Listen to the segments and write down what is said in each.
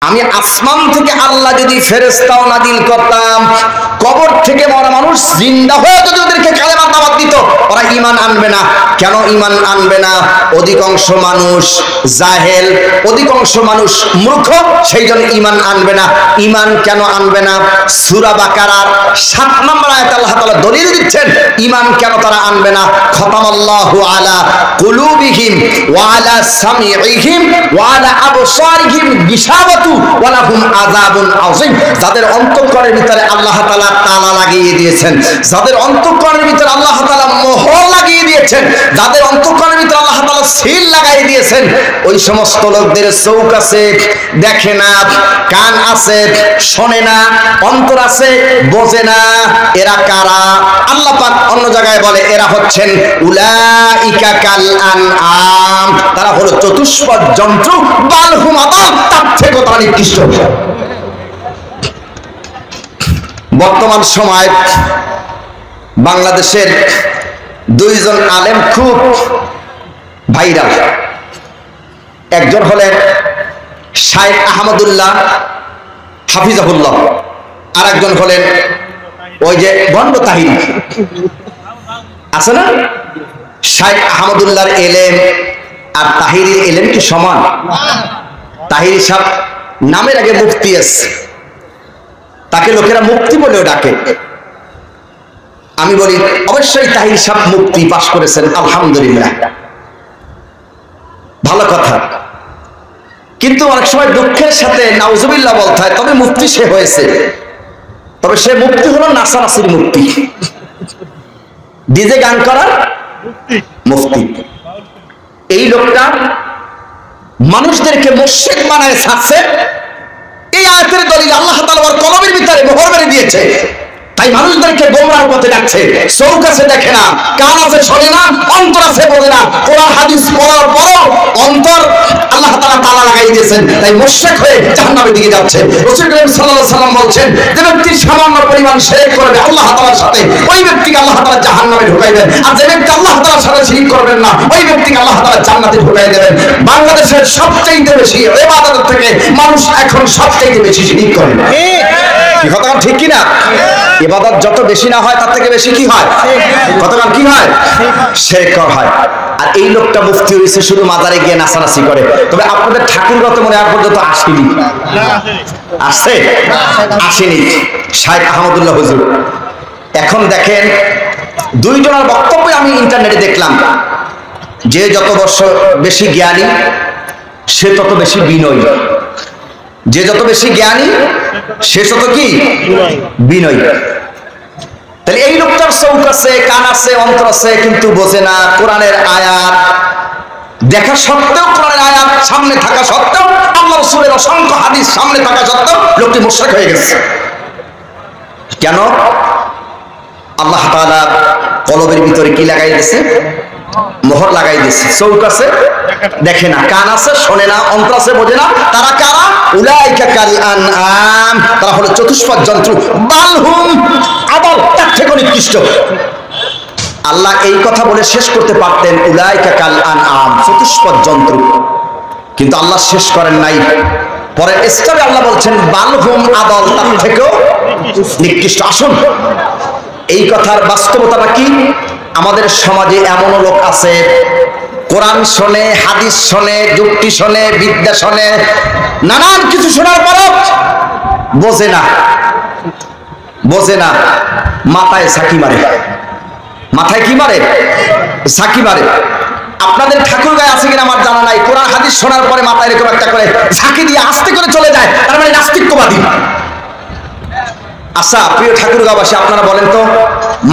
আমি আসমান থেকে আল্লাহ যদি ফেরেশতাও নাজিল করতাম, কবর থেকে মরা মানুষ জিন্দা হয়ে যদি ওদেরকে কালেমার দাওয়াত দিত, ওরা ঈমান আনবে না। কেন ঈমান আনবে না? অধিকাংশ মানুষ জাহেল, অধিকাংশ মানুষ মূর্খ, সেই জন্য ঈমান আনবে না। ঈমান কেন আনবে না? সূরা বাকারার 7 নম্বর আয়াতে আল্লাহ তাআলা দলিল দিচ্ছেন ঈমান কেন তারা আনবে না। খতামাল্লাহু আলা কুলুবিহিম ওয়া আলা সামিইহিম ওয়া আলা আবসারিহিম গিশাওয়াতু ওয়া লাহুম আযাবুন আযীম। যাদের অন্তঃকরণের ভিতরে আল্লাহ তাআলা তালা লাগিয়ে দিয়েছেন, যাদের অন্তঃকরণের ভিতরে আল্লাহ তাআলা মোহর লাগিয়ে দিয়েছেন, যাদের অন্তঃকরণের ভিতরে আল্লাহ তাআলা সিল লাগাই দিয়েছেন, ওই সমস্ত লোকদের চোখ আছে দেখে না, কান আছে শোনে না, অন্তর আছে বোঝে না। এরা কারা? আল্লাহ পাক অন্য জায়গায় বলে এরা হচ্ছেন উলাইকা কাল আনআম, তারা হলো চতুষ্পদ জন্তু, বাল হুম আদাল, তার থেকে তারা নিকৃষ্ট। বর্তমান সময় বাংলাদেশের দুইজন আলেম খুব ভাইরাল। একজন হলেন শাইখ আহমদুল্লাহ হাফিজাহুল্লাহ, আর একজন হলেন ওই যে ভণ্ড তাহিরি আছে না। শাইখ আহমদুল্লাহর এলেম আর তাহিরির এলেম কি সমান? তাহিরি সাহেব নামের আগে মুফতি আছে, তাকে লোকেরা মুফতি বলেও ডাকে। আমি বলি অবশ্যই তাহিরি সাহেব মুফতি পাশ করেছেন, আলহামদুলিল্লাহ, ভালো কথা। কিন্তু অনেক সময় দুঃখের সাথে নাউজুবিল্লাহ বলতে হয়, তবে মুফতি সে হয়েছে, তবে সে মুফতি হলো নাসানাসির মুফতি, ডিজে গান করার মুফতি। এই লোকটা মানুষদেরকে মুশরিক বানায় ছাড়ছে। এই আয়াতের দলিল আল্লাহ তাআলা ওর কলমের ভিতরে মোহর মেরে দিয়েছে, তাই মানুষদেরকে গোমরাহর পথে ডাকছে। চোখ আছে দেখে না, কান আছে শোনে না, অন্তর আছে বোঝে না। কোরআন হাদিস পড়ার পরও অন্তর আল্লাহ তাআলা তালা লাগাই দিয়েছেন, তাই মুশরিক হয়ে জাহান্নামের দিকে যাচ্ছে। রাসূল করিম সাল্লাল্লাহু আলাইহি সাল্লাম বলছেন, যে ব্যক্তি সামান্য পরিমাণ শিরক করবে আল্লাহ তাআলার সাথে, ওই ব্যক্তিকে আল্লাহ তাআলা জাহান্নামে ঢুকাইবেন। আর যে ব্যক্তি আল্লাহ তাআলার সাথে শিরক করবেন না, ওই ব্যক্তিকে আল্লাহ তাআলা জান্নাতে ঢুকাই দেবেন। বাংলাদেশের সবচেয়ে বেশি ইবাদতের থেকে মানুষ এখন সবচেয়ে বেশি শিরক করে। কি কথা ঠিক কি না? ইবাদত যত বেশি না হয় তার থেকে বেশি কি হয়? কতক্ষণ কি হয়? শিরক হয়। আর এই লোকটা মুফতি হয়েছে শুধু মাজারে গিয়ে নাচানাচি করে। তবে আপনাদের ঠাকুরগত মনে আর পর্যন্ত আসেনি, আসছে? আসেনি শাইখ আহমদুল্লাহ হুজুর। এখন দেখেন দুইজনের বক্তব্য আমি ইন্টারনেটে দেখলাম, যে যত বছর বেশি জ্ঞানী সে তত বেশি বিনয়ী, যে যত বেশি জ্ঞানী সে তত কি বিনয়ী। তাহলে এই লোকটার চোখ আছে, কান আছে, অন্তর আছে, কিন্তু বোঝে না। কোরআনের আয়াত দেখা সত্ত্বেও, কোরআনের আয়াত সামনে থাকা সত্ত্বেও, আল্লাহ রাসূলের অসংখ্য হাদিস সামনে থাকা সত্ত্বেও লোকটি মুশরিক হয়ে গেছে। কেন? আল্লাহ তাআলা কলবের ভিতরে কি লাগাই দিয়েছে? মোহর লাগাই দিয়েছে। চোখ আছে দেখে না, কান আছে শোনে না, অন্তর আছে বোঝে না। তারা কারা? উলাইকা কাল আনআম, তারা হলো চতুষ্পদ জন্তু, বাল হুম আদাল, তার থেকে নিকৃষ্ট। আল্লাহ এই কথা বলে শেষ করতে পারতেন উলাইকা কাল আনআম, চতুষ্পদ জন্তু, কিন্তু আল্লাহ শেষ করেন নাই। পরে স্তরে আল্লাহ বলছেন বাল হুম আদাল, তার থেকেও নিকৃষ্ট। আসুন এই কথার বাস্তবতাটা কি? আমাদের সমাজে এমনও লোক আছে কোরআন শোনে, হাদিস শোনে, যুক্তি শোনে, বিদ্যা শোনে, নানান কিছু শোনার পরও বোঝে না, বোঝে না। মাথায় ঝাঁকি মারে। মাথায় কি মারে? ঝাঁকি মারে। আপনাদের ঠাকুরগাঁয়ে আছে কিনা আমার জানা নাই, কোরআন হাদিস শোনার পরে মাথায় এরকম একটা করে ঝাঁকি দিয়ে আস্তে করে চলে যায়, তার মানে নাস্তিকবাদী। আচ্ছা প্রিয় ঠাকুরগাঁওবাসী, আপনারা বলেন তো,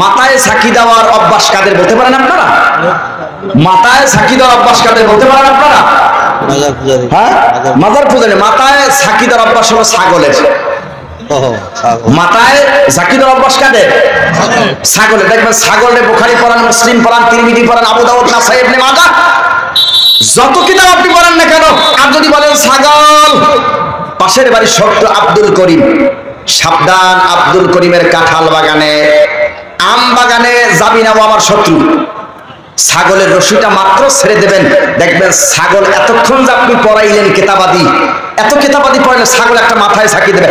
মাথায় ঝাঁকি দেওয়ার অভ্যাস কাদের বলতে পারেন আপনারা? মাথায় ঝাঁকি দেওয়ার অভ্যাস কাদের বলতে পারেন আপনারা? হ্যাঁ, মাজার পূজারী। মাথায় ঝাঁকি দেওয়ার অভ্যাস হলো ছাগলের। মাথায় ঝাঁকি দেওয়ার অভ্যাস কাদের? ছাগলের। দেখবেন ছাগলের বুখারী পড়ান, মুসলিম পড়ান, তিরমিজি পড়ান, আবু দাউদ, নাসাই, ইবনে মাজাহ, যত কিতাব আপনি পড়ান না কেন, আর যদি বলেন ছাগল, পাশের বাড়ির ছোট্ট আব্দুল করিম, সাবধান, আব্দুল করিমের কাঁঠাল বাগানে, আম বাগানে যাবি না, ও আমার শত্রু। ছাগলের রশিটা মাত্র ছেড়ে দেবেন, দেখবেন ছাগল এতক্ষণ যে আপনি পড়াইলেন কেতাবাদি, এত কেতাবাদি পড়াইলেন, ছাগল একটা মাথায় ঝাঁকি দেবে,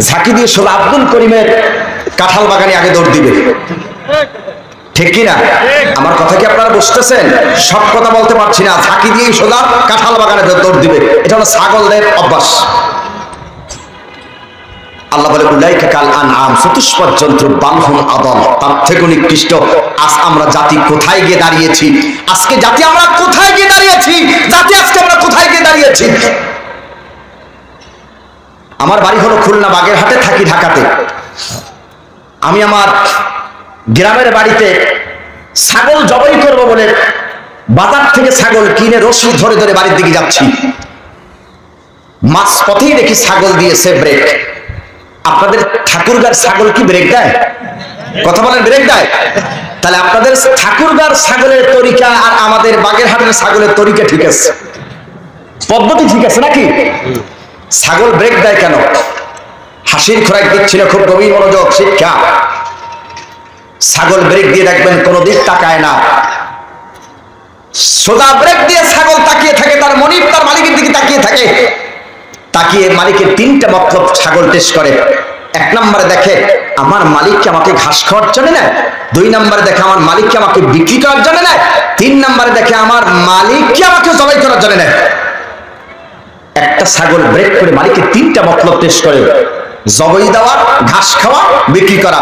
ঝাঁকি দিয়ে সোজা আব্দুল করিমের কাঁঠাল বাগানে আগে দৌড় দিবে। ঠিক কিনা? আমার কথা কি আপনারা বুঝতেছেন? সব কথা বলতে পারছি না, ঝাঁকি দিয়ে সোজা কাঁঠাল বাগানে দৌড় দিবে। এটা হলো ছাগলদের অভ্যাস। আল্লাহ বলে উলাইকা কাল আনআম, চতুষ্পদ জন্তু, বালহুম আদল, তার থেকে নিকৃষ্ট। আজ আমরা জাতি কোথায় গিয়ে দাঁড়িয়েছি? আজকে জাতি আমরা কোথায় গিয়ে দাঁড়িয়েছি? জাতি আজকে আমরা কোথায় গিয়ে দাঁড়িয়েছি? আমার বাড়ি হলো খুলনা বাগেরহাটে, থাকি ঢাকাতে। আমি আমার গ্রামের বাড়িতে ছাগল জবাই করব বলে বাজার থেকে ছাগল কিনে রশি ধরে ধরে বাড়ির দিকে যাচ্ছি। মাঝ পথেই দেখি ছাগল দিয়েছে ব্রেক। আপনাদের ঠাকুরগার ছাগল কি ব্রেক দেয়? কথা বলেন, ব্রেক দেয়? তাহলে আপনাদের ঠাকুরগার ছাগলের তরিকা আর আমাদের বাগেরহাটের ছাগলের তরিকা ঠিক আছে, পদ্ধতি ঠিক আছে নাকি? ছাগল ব্রেক দেয় কেন? হাসির খোরাক দিচ্ছিল, খুব গভীর মনোযোগ, শিক্ষা। ছাগল ব্রেক দিয়ে দেখবেন কোনো দিক তাকায় না, সোজা ব্রেক দিয়ে ছাগল তাকিয়ে থাকে, তার মনিব তার মালিকের দিকে তাকিয়ে থাকে। তাকিয়ে মালিকের তিনটা মতলব ছাগল টেস্ট করে। এক নম্বরে দেখে আমার মালিককে আমাকে ঘাস খাওয়ার জন্য নেয়, দুই নম্বরে দেখে আমার মালিককে আমাকে বিক্রি করার জন্য নেয়, তিন নম্বরে দেখে আমার মালিককে আমাকে জবাই করার জন্য নেয়। একটা ছাগল ব্রেক করে মালিকের তিনটা মতলব টেস্ট করে, জবাই দেওয়া, ঘাস খাওয়া, বিক্রি করা।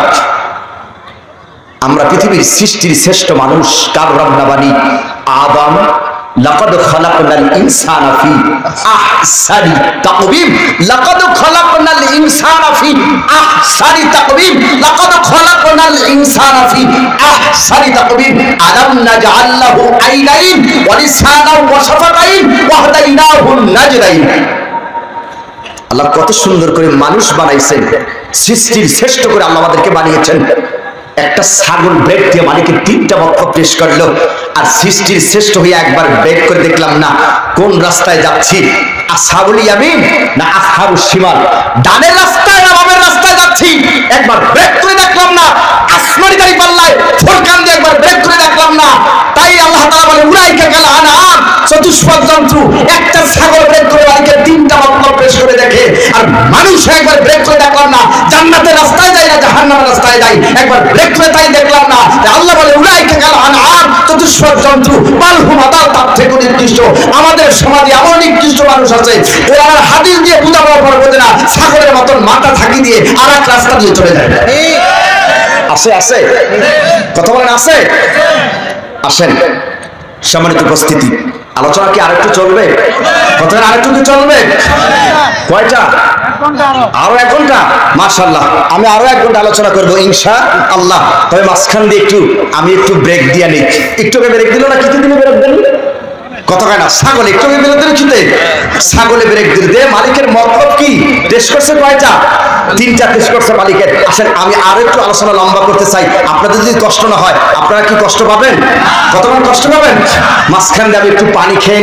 আমরা পৃথিবীর সৃষ্টির শ্রেষ্ঠ মানুষ, কার রব্না বানি আদম, লাকাদ খালাকনাল ইনসানা ফি আহসানি তাকওয়িম, লাকাদ খালাকনাল ইনসানা ফি আহসানি তাকওয়িম, লাকাদ খালাকনাল ইনসানা ফি আহসানি তাকওয়িম, আলাম নাজআল লাহু আইনাইন ওয়া লিসানান ওয়া শাফাতাইন ওয়া হাদাইনাহু নাজদাইন। আল্লাহ কত সুন্দর করে মানুষ বানাইছেন, সৃষ্টির শ্রেষ্ঠ করে আল্লাহ আমাদেরকে বানিয়েছেন। একটা ছাগল ব্রেক দিয়ে মালিকের তিনটা মতলব পেশ করলো, আর সৃষ্টির শ্রেষ্ঠ হয়ে একবার ব্রেক করে দেখলাম না কোন রাস্তায় যাচ্ছি, আসহাবুল ইয়ামিন না আসহাবুশ শিমাল, ডানের রাস্তায় না বামের রাস্তায় যাচ্ছি, একবার ব্রেক করে দেখলাম না। আসমানি গাড়ি পাল্লায় ফোরকান দিয়ে একবার ব্রেক করে দেখলাম না। তাই আল্লাহ তাআলা বলে উলাইকা কাল আনআম, চতুষ্পদ জন্তু। একটা ছাগল ব্রেক করে মালিকের তিনটা মতলব পেশ করে দেখে, আর মানুষ একবার ব্রেক করে দেখলাম না জান্নাতের রাস্তায় যায় না জাহান্নামের রাস্তায় যায়, একবার ব্রেক করে তাই দেখলাম না। আল্লাহ বলে উলাইকা কাল আনআম, চতুষ্পদ জন্তু, বালহুম আদাল, তার থেকে নিকৃষ্ট। আমাদের সমাজে এমন নিকৃষ্ট মানুষ আছে, কোরআনের হাদিস দিয়ে বুঝাবার পর বোঝে না, ছাগলের মতন মাথা থাকি দিয়ে আর এক রাস্তা দিয়ে চলে যায়। আছে আছে, কথা বলেন আছে? আসেন সম্মানিত উপস্থিতি, আলোচনা কি আরেকটু চলবে? কথা আরেকটু কি চলবে? কয়টা? আরো 1 ঘন্টা। মাশাআল্লাহ, আমি আরো 1 ঘন্টা আলোচনা করব ইনশাআল্লাহ। তবে মাঝখান দিয়ে আমি একটু ব্রেক দিয়ে নিই। একটু ব্রেক দিল না, কিছু দিলে ব্রেক দেন কথা কয় না। ছাগল একটু ব্রেক দিল কিছুতে, ছাগলে ব্রেক দিলে মালিকের মতলব কি টেস্ট করছে? কয়টা? 3টা টেস্ট করছে মালিকের। আসেন আমি আরো একটু আলোচনা লম্বা করতে চাই, আপনাদের যদি কষ্ট না হয়। আপনারা কি কষ্ট পাবেন? কতক্ষণ কষ্ট পাবেন? মাঝখান দিয়ে আমি একটু পানি খেয়ে নিই।